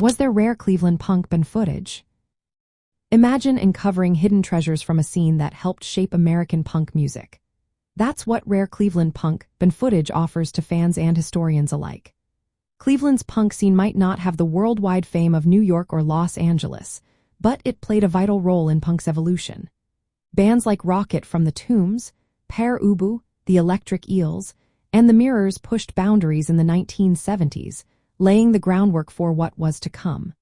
Was there rare Cleveland punk band footage? Imagine uncovering hidden treasures from a scene that helped shape American punk music. That's what rare Cleveland punk band footage offers to fans and historians alike. Cleveland's punk scene might not have the worldwide fame of New York or Los Angeles, but it played a vital role in punk's evolution. Bands like Rocket from the Tombs, Pere Ubu, the Electric Eels, and the Mirrors pushed boundaries in the 1970s, laying the groundwork for what was to come.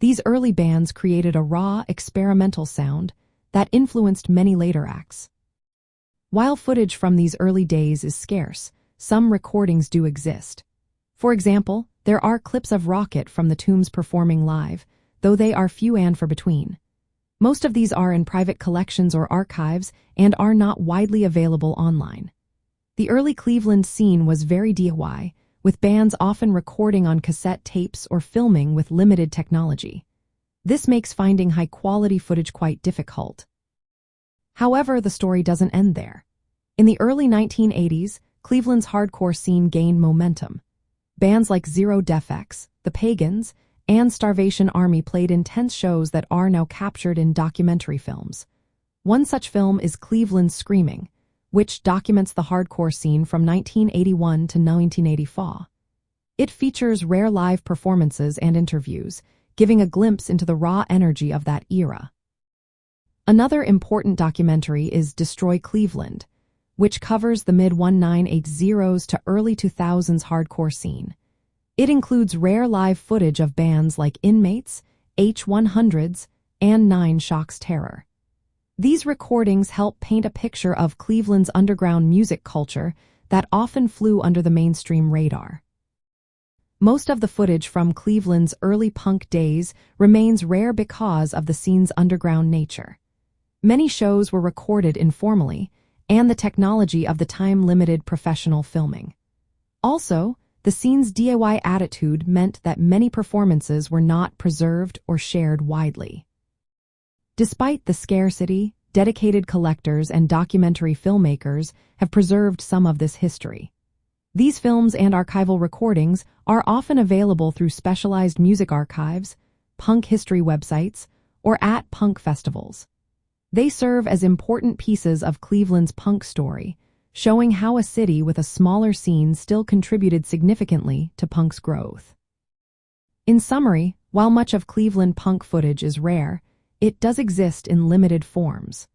These early bands created a raw, experimental sound that influenced many later acts. While footage from these early days is scarce, some recordings do exist. For example, there are clips of Rocket from the Tombs performing live, though they are few and far between. Most of these are in private collections or archives and are not widely available online. The early Cleveland scene was very DIY, with bands often recording on cassette tapes or filming with limited technology. This makes finding high-quality footage quite difficult. However, the story doesn't end there. In the early 1980s, Cleveland's hardcore scene gained momentum. Bands like Zero Defects, The Pagans, and Starvation Army played intense shows that are now captured in documentary films. One such film is Cleveland Screaming, which documents the hardcore scene from 1981 to 1984. It features rare live performances and interviews, giving a glimpse into the raw energy of that era. Another important documentary is Destroy Cleveland, which covers the mid-1980s to early 2000s hardcore scene. It includes rare live footage of bands like Inmates, H-100s, and Nine Shocks Terror. These recordings help paint a picture of Cleveland's underground music culture that often flew under the mainstream radar. Most of the footage from Cleveland's early punk days remains rare because of the scene's underground nature. Many shows were recorded informally, and the technology of the time limited professional filming. Also, the scene's DIY attitude meant that many performances were not preserved or shared widely. Despite the scarcity, dedicated collectors and documentary filmmakers have preserved some of this history. These films and archival recordings are often available through specialized music archives, punk history websites, or at punk festivals. They serve as important pieces of Cleveland's punk story, showing how a city with a smaller scene still contributed significantly to punk's growth. In summary, while much of Cleveland punk footage is rare, it does exist in limited forms.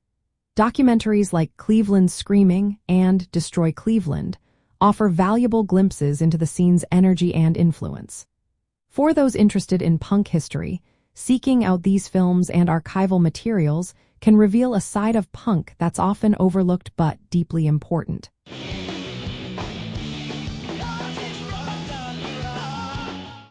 Documentaries like Cleveland Screaming and Destroy Cleveland offer valuable glimpses into the scene's energy and influence. For those interested in punk history, seeking out these films and archival materials can reveal a side of punk that's often overlooked but deeply important.